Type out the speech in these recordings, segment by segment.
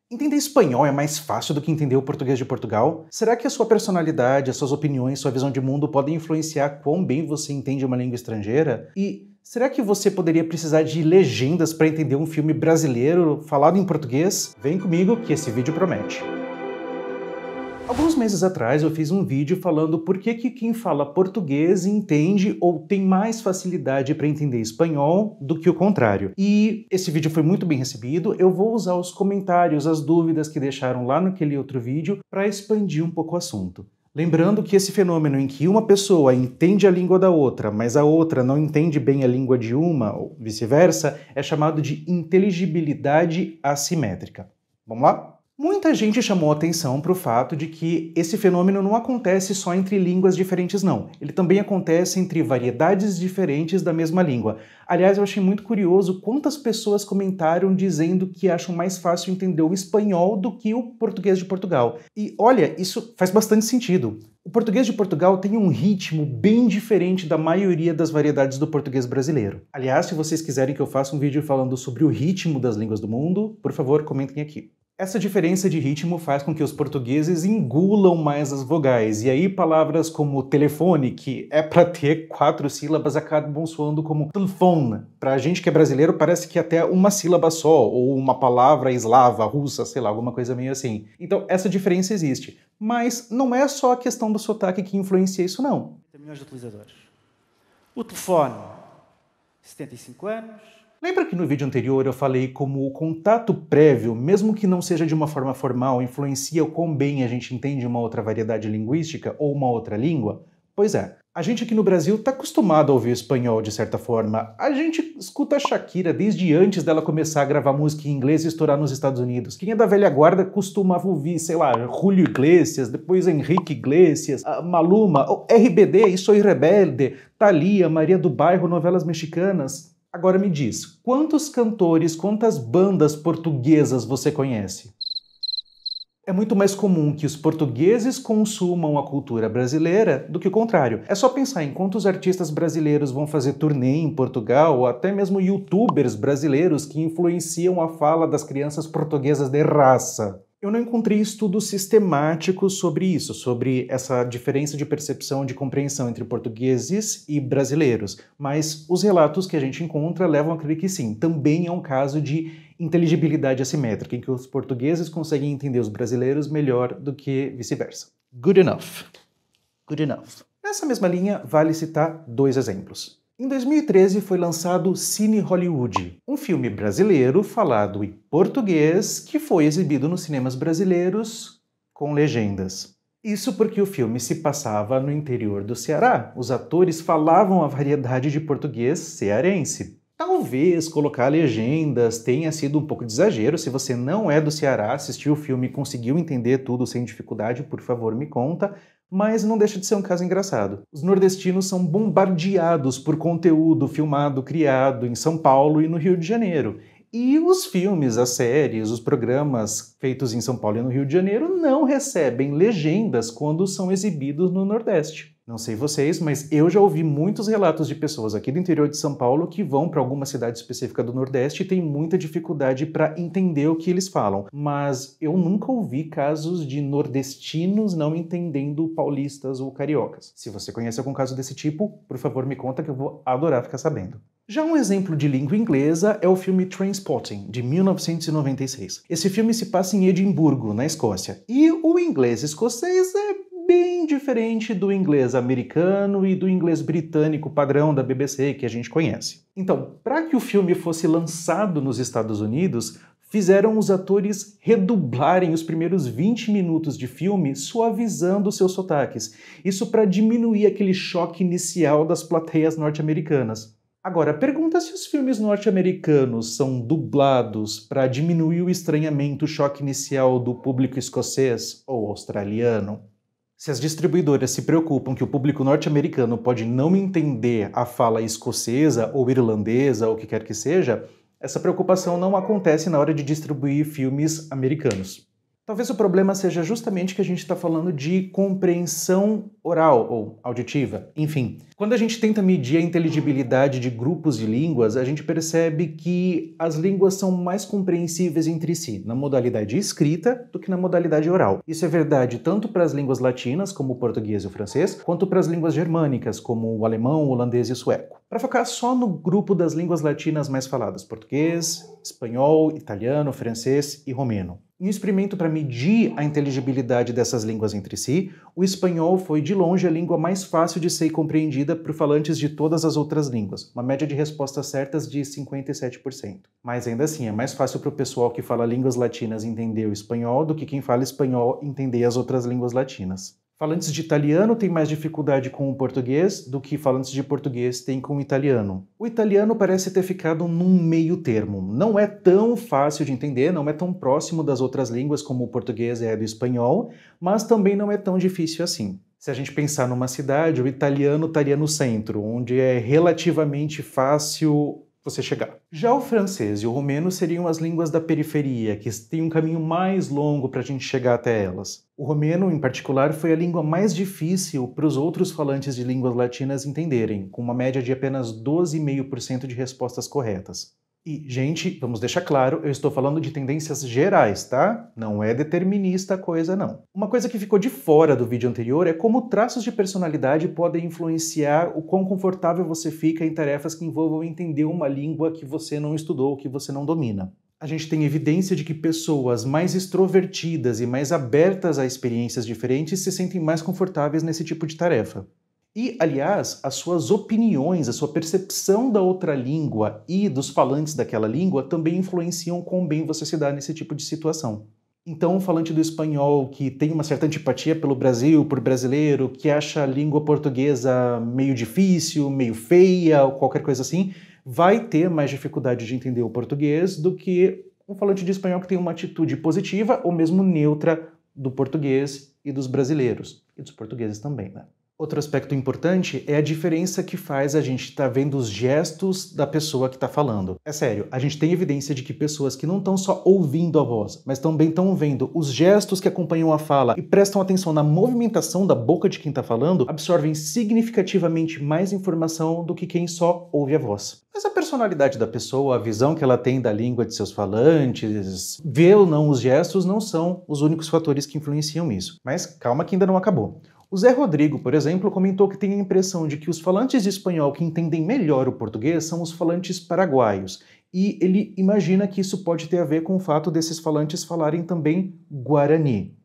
Entender espanhol é mais fácil do que entender o português de Portugal? Será que a sua personalidade, as suas opiniões, sua visão de mundo podem influenciar quão bem você entende uma língua estrangeira? E será que você poderia precisar de legendas para entender um filme brasileiro falado em português? Vem comigo que esse vídeo promete. Alguns meses atrás eu fiz um vídeo falando por que quem fala português entende ou tem mais facilidade para entender espanhol do que o contrário. E esse vídeo foi muito bem recebido, eu vou usar os comentários, as dúvidas que deixaram lá naquele outro vídeo para expandir um pouco o assunto. Lembrando que esse fenômeno em que uma pessoa entende a língua da outra, mas a outra não entende bem a língua de uma, ou vice-versa, é chamado de inteligibilidade assimétrica. Vamos lá? Muita gente chamou atenção para o fato de que esse fenômeno não acontece só entre línguas diferentes, não. Ele também acontece entre variedades diferentes da mesma língua. Aliás, eu achei muito curioso quantas pessoas comentaram dizendo que acham mais fácil entender o espanhol do que o português de Portugal. E olha, isso faz bastante sentido. O português de Portugal tem um ritmo bem diferente da maioria das variedades do português brasileiro. Aliás, se vocês quiserem que eu faça um vídeo falando sobre o ritmo das línguas do mundo, por favor, comentem aqui. Essa diferença de ritmo faz com que os portugueses engulam mais as vogais, e aí palavras como telefone, que é para ter 4 sílabas, acabam soando como telefone. Pra gente que é brasileiro, parece que até uma sílaba só, ou uma palavra eslava, russa, sei lá, alguma coisa meio assim. Então, essa diferença existe. Mas não é só a questão do sotaque que influencia isso, não. Milhões de utilizadores. O telefone, 75 anos. Lembra que no vídeo anterior eu falei como o contato prévio, mesmo que não seja de uma forma formal, influencia o quão bem a gente entende uma outra variedade linguística ou uma outra língua? Pois é, a gente aqui no Brasil está acostumado a ouvir espanhol de certa forma. A gente escuta a Shakira desde antes dela começar a gravar música em inglês e estourar nos Estados Unidos. Quem é da velha guarda costumava ouvir, sei lá, Julio Iglesias, depois Henrique Iglesias, Maluma, RBD, E Soy Rebelde, Thalía, Maria do Bairro, novelas mexicanas. Agora me diz, quantos cantores, quantas bandas portuguesas você conhece? É muito mais comum que os portugueses consumam a cultura brasileira do que o contrário. É só pensar em quantos artistas brasileiros vão fazer turnê em Portugal, ou até mesmo youtubers brasileiros que influenciam a fala das crianças portuguesas de raça. Eu não encontrei estudos sistemáticos sobre isso, sobre essa diferença de percepção de compreensão entre portugueses e brasileiros, mas os relatos que a gente encontra levam a crer que sim, também é um caso de inteligibilidade assimétrica, em que os portugueses conseguem entender os brasileiros melhor do que vice-versa. Good enough. Good enough. Nessa mesma linha, vale citar 2 exemplos. Em 2013 foi lançado Cine Hollywood, um filme brasileiro falado em português que foi exibido nos cinemas brasileiros com legendas. Isso porque o filme se passava no interior do Ceará. Os atores falavam a variedade de português cearense. Talvez colocar legendas tenha sido um pouco de exagero. Se você não é do Ceará, assistiu o filme e conseguiu entender tudo sem dificuldade, por favor me conta. Mas não deixa de ser um caso engraçado. Os nordestinos são bombardeados por conteúdo filmado, criado em São Paulo e no Rio de Janeiro. E os filmes, as séries, os programas feitos em São Paulo e no Rio de Janeiro não recebem legendas quando são exibidos no Nordeste. Não sei vocês, mas eu já ouvi muitos relatos de pessoas aqui do interior de São Paulo que vão para alguma cidade específica do Nordeste e têm muita dificuldade para entender o que eles falam. Mas eu nunca ouvi casos de nordestinos não entendendo paulistas ou cariocas. Se você conhece algum caso desse tipo, por favor me conta que eu vou adorar ficar sabendo. Já um exemplo de língua inglesa é o filme Trainspotting, de 1996. Esse filme se passa em Edimburgo, na Escócia. E o inglês escocês é bem diferente do inglês americano e do inglês britânico padrão da BBC que a gente conhece. Então, para que o filme fosse lançado nos Estados Unidos, fizeram os atores redublarem os primeiros 20 minutos de filme suavizando seus sotaques. Isso para diminuir aquele choque inicial das plateias norte-americanas. Agora, pergunta se os filmes norte-americanos são dublados para diminuir o estranhamento, o choque inicial do público escocês ou australiano. Se as distribuidoras se preocupam que o público norte-americano pode não entender a fala escocesa ou irlandesa ou o que quer que seja, essa preocupação não acontece na hora de distribuir filmes americanos. Talvez o problema seja justamente que a gente está falando de compreensão oral ou auditiva, enfim. Quando a gente tenta medir a inteligibilidade de grupos de línguas, a gente percebe que as línguas são mais compreensíveis entre si, na modalidade escrita, do que na modalidade oral. Isso é verdade tanto para as línguas latinas, como o português e o francês, quanto para as línguas germânicas, como o alemão, o holandês e o sueco. Para focar só no grupo das línguas latinas mais faladas, português, espanhol, italiano, francês e romeno. Em um experimento para medir a inteligibilidade dessas línguas entre si, o espanhol foi de longe a língua mais fácil de ser compreendida por falantes de todas as outras línguas, uma média de respostas certas de 57%. Mas ainda assim, é mais fácil para o pessoal que fala línguas latinas entender o espanhol do que quem fala espanhol entender as outras línguas latinas. Falantes de italiano têm mais dificuldade com o português do que falantes de português têm com o italiano. O italiano parece ter ficado num meio termo. Não é tão fácil de entender, não é tão próximo das outras línguas como o português é do espanhol, mas também não é tão difícil assim. Se a gente pensar numa cidade, o italiano estaria no centro, onde é relativamente fácil você chegar. Já o francês e o romeno seriam as línguas da periferia, que têm um caminho mais longo para a gente chegar até elas. O romeno, em particular, foi a língua mais difícil para os outros falantes de línguas latinas entenderem, com uma média de apenas 12,5% de respostas corretas. E, gente, vamos deixar claro, eu estou falando de tendências gerais, tá? Não é determinista a coisa, não. Uma coisa que ficou de fora do vídeo anterior é como traços de personalidade podem influenciar o quão confortável você fica em tarefas que envolvam entender uma língua que você não estudou, que você não domina. A gente tem evidência de que pessoas mais extrovertidas e mais abertas a experiências diferentes se sentem mais confortáveis nesse tipo de tarefa. E, aliás, as suas opiniões, a sua percepção da outra língua e dos falantes daquela língua também influenciam quão bem você se dá nesse tipo de situação. Então, um falante do espanhol que tem uma certa antipatia pelo Brasil, por brasileiro, que acha a língua portuguesa meio difícil, meio feia, ou qualquer coisa assim, vai ter mais dificuldade de entender o português do que um falante de espanhol que tem uma atitude positiva ou mesmo neutra do português e dos brasileiros. E dos portugueses também, né? Outro aspecto importante é a diferença que faz a gente estar vendo os gestos da pessoa que está falando. É sério, a gente tem evidência de que pessoas que não estão só ouvindo a voz, mas também estão vendo os gestos que acompanham a fala e prestam atenção na movimentação da boca de quem está falando, absorvem significativamente mais informação do que quem só ouve a voz. Mas a personalidade da pessoa, a visão que ela tem da língua de seus falantes, ver ou não os gestos não são os únicos fatores que influenciam isso. Mas calma que ainda não acabou. O Zé Rodrigo, por exemplo, comentou que tem a impressão de que os falantes de espanhol que entendem melhor o português são os falantes paraguaios, e ele imagina que isso pode ter a ver com o fato desses falantes falarem também guarani.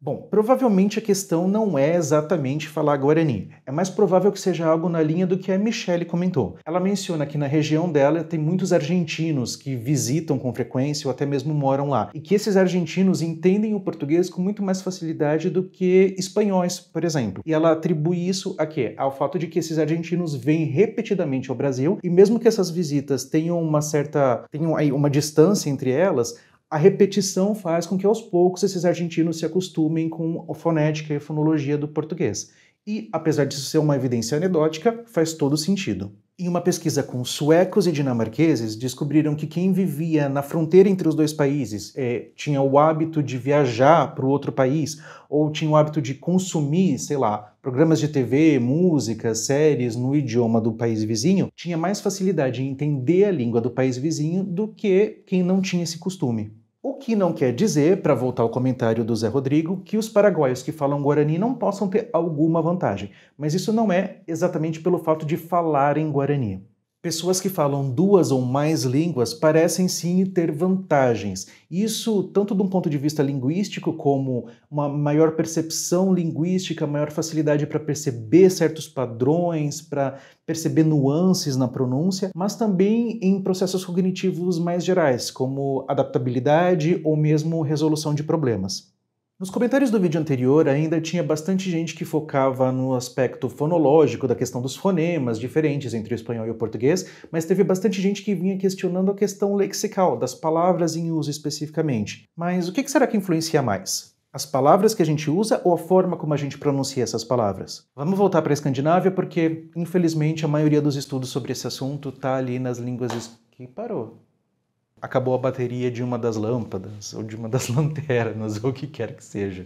Bom, provavelmente a questão não é exatamente falar guarani. É mais provável que seja algo na linha do que a Michelle comentou. Ela menciona que na região dela tem muitos argentinos que visitam com frequência ou até mesmo moram lá. E que esses argentinos entendem o português com muito mais facilidade do que espanhóis, por exemplo. E ela atribui isso a quê? Ao fato de que esses argentinos vêm repetidamente ao Brasil e mesmo que essas visitas tenham uma distância entre elas, a repetição faz com que aos poucos esses argentinos se acostumem com a fonética e a fonologia do português. E, apesar disso ser uma evidência anedótica, faz todo sentido. Em uma pesquisa com suecos e dinamarqueses, descobriram que quem vivia na fronteira entre os dois países tinha o hábito de viajar para o outro país ou tinha o hábito de consumir, sei lá, programas de TV, músicas, séries no idioma do país vizinho, tinha mais facilidade em entender a língua do país vizinho do que quem não tinha esse costume. O que não quer dizer, para voltar ao comentário do Zé Rodrigo, que os paraguaios que falam guarani não possam ter alguma vantagem, mas isso não é exatamente pelo fato de falarem guarani. Pessoas que falam duas ou mais línguas parecem sim ter vantagens. Isso tanto de um ponto de vista linguístico, como uma maior percepção linguística, maior facilidade para perceber certos padrões, para perceber nuances na pronúncia, mas também em processos cognitivos mais gerais, como adaptabilidade ou mesmo resolução de problemas. Nos comentários do vídeo anterior ainda tinha bastante gente que focava no aspecto fonológico da questão dos fonemas diferentes entre o espanhol e o português, mas teve bastante gente que vinha questionando a questão lexical, das palavras em uso especificamente. Mas o que será que influencia mais? As palavras que a gente usa ou a forma como a gente pronuncia essas palavras? Vamos voltar para a Escandinávia porque, infelizmente, a maioria dos estudos sobre esse assunto está ali nas línguas... que parou? acabou a bateria de uma das lâmpadas, ou de uma das lanternas, ou o que quer que seja.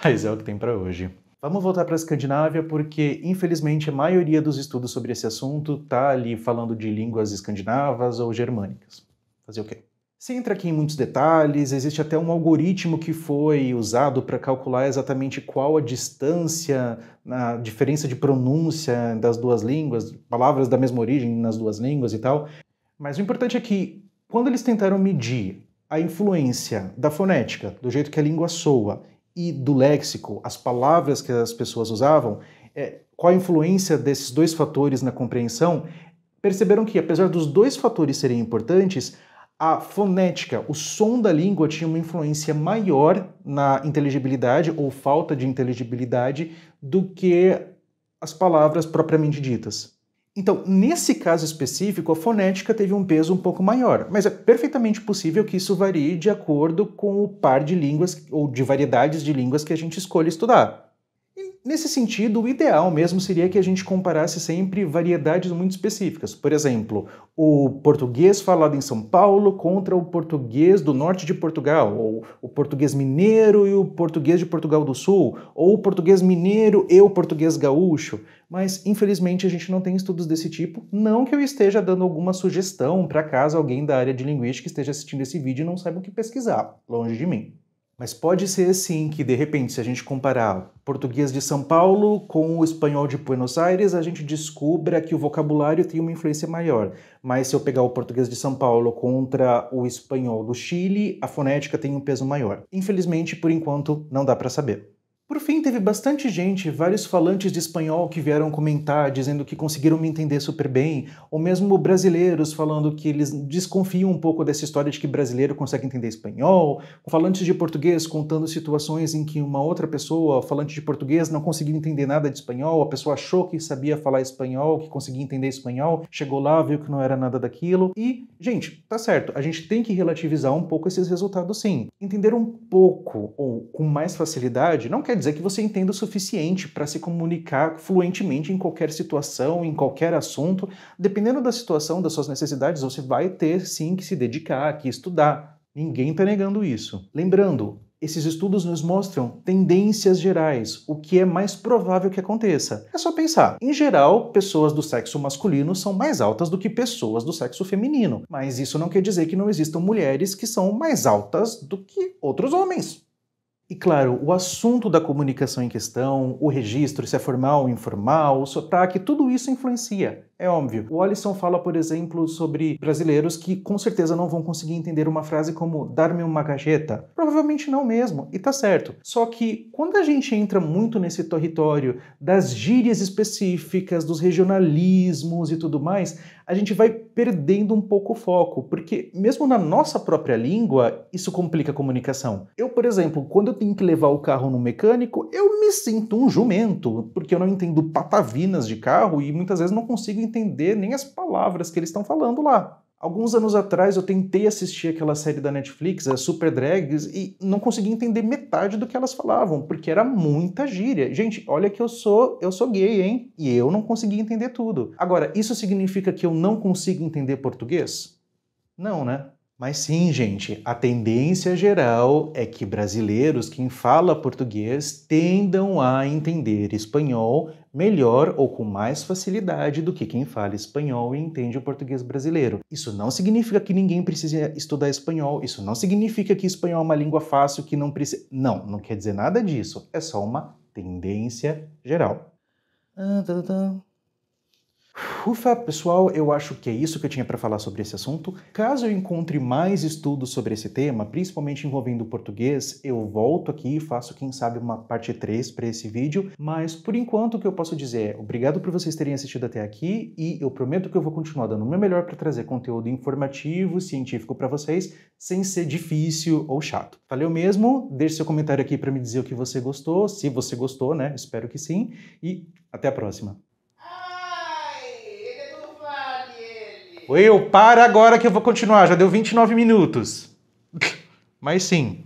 Mas é o que tem para hoje. Vamos voltar para a Escandinávia porque, infelizmente, a maioria dos estudos sobre esse assunto está ali falando de línguas escandinavas ou germânicas. Fazer o quê? Sem entrar aqui em muitos detalhes, existe até um algoritmo que foi usado para calcular exatamente qual a distância, a diferença de pronúncia das duas línguas, palavras da mesma origem nas duas línguas e tal. Mas o importante é que, quando eles tentaram medir a influência da fonética, do jeito que a língua soa, e do léxico, as palavras que as pessoas usavam, qual a influência desses dois fatores na compreensão, perceberam que, apesar dos dois fatores serem importantes, a fonética, o som da língua, tinha uma influência maior na inteligibilidade ou falta de inteligibilidade do que as palavras propriamente ditas. Então, nesse caso específico, a fonética teve um peso um pouco maior, mas é perfeitamente possível que isso varie de acordo com o par de línguas ou de variedades de línguas que a gente escolhe estudar. E, nesse sentido, o ideal mesmo seria que a gente comparasse sempre variedades muito específicas. Por exemplo, o português falado em São Paulo contra o português do norte de Portugal, ou o português mineiro e o português de Portugal do Sul, ou o português mineiro e o português gaúcho. Mas, infelizmente, a gente não tem estudos desse tipo, não que eu esteja dando alguma sugestão para caso alguém da área de linguística esteja assistindo esse vídeo e não saiba o que pesquisar, longe de mim. Mas pode ser sim que, de repente, se a gente comparar o português de São Paulo com o espanhol de Buenos Aires, a gente descubra que o vocabulário tem uma influência maior. Mas se eu pegar o português de São Paulo contra o espanhol do Chile, a fonética tem um peso maior. Infelizmente, por enquanto, não dá para saber. Por fim, teve bastante gente, vários falantes de espanhol que vieram comentar, dizendo que conseguiram me entender super bem, ou mesmo brasileiros falando que eles desconfiam um pouco dessa história de que brasileiro consegue entender espanhol, falantes de português contando situações em que uma outra pessoa, falante de português, não conseguiu entender nada de espanhol, a pessoa achou que sabia falar espanhol, que conseguia entender espanhol, chegou lá, viu que não era nada daquilo, e, gente, tá certo, a gente tem que relativizar um pouco esses resultados sim. Entender um pouco, ou com mais facilidade, não quer dizer que você entenda o suficiente para se comunicar fluentemente em qualquer situação, em qualquer assunto. Dependendo da situação, das suas necessidades, você vai ter sim que se dedicar, que estudar. Ninguém está negando isso. Lembrando, esses estudos nos mostram tendências gerais, o que é mais provável que aconteça. É só pensar. Em geral, pessoas do sexo masculino são mais altas do que pessoas do sexo feminino. Mas isso não quer dizer que não existam mulheres que são mais altas do que outros homens. E claro, o assunto da comunicação em questão, o registro, se é formal ou informal, o sotaque, tudo isso influencia. É óbvio. O Alisson fala, por exemplo, sobre brasileiros que com certeza não vão conseguir entender uma frase como dar-me uma cajeta. Provavelmente não mesmo, e tá certo. Só que quando a gente entra muito nesse território das gírias específicas, dos regionalismos e tudo mais, a gente vai perdendo um pouco o foco, porque mesmo na nossa própria língua, isso complica a comunicação. Eu, por exemplo, quando eu tenho que levar o carro no mecânico, eu me sinto um jumento, porque eu não entendo patavinas de carro e muitas vezes não consigo entender nem as palavras que eles estão falando lá. Alguns anos atrás eu tentei assistir aquela série da Netflix, a Super Drags, e não consegui entender metade do que elas falavam, porque era muita gíria. Gente, olha que eu sou gay, hein? E eu não consegui entender tudo. Agora, isso significa que eu não consigo entender português? Não, né? Mas sim, gente, a tendência geral é que brasileiros, quem fala português, tendam a entender espanhol melhor ou com mais facilidade do que quem fala espanhol e entende o português brasileiro. Isso não significa que ninguém precisa estudar espanhol, isso não significa que espanhol é uma língua fácil que não precisa... Não quer dizer nada disso, é só uma tendência geral. Ufa, pessoal, eu acho que é isso que eu tinha para falar sobre esse assunto. Caso eu encontre mais estudos sobre esse tema, principalmente envolvendo o português, eu volto aqui e faço, quem sabe, uma parte 3 para esse vídeo. Mas, por enquanto, o que eu posso dizer é obrigado por vocês terem assistido até aqui e eu prometo que eu vou continuar dando o meu melhor para trazer conteúdo informativo, científico para vocês, sem ser difícil ou chato. Valeu mesmo? Deixe seu comentário aqui para me dizer o que você gostou, se você gostou, né? Espero que sim. E até a próxima. Will, para agora que eu vou continuar, já deu 29 minutos. Mas sim.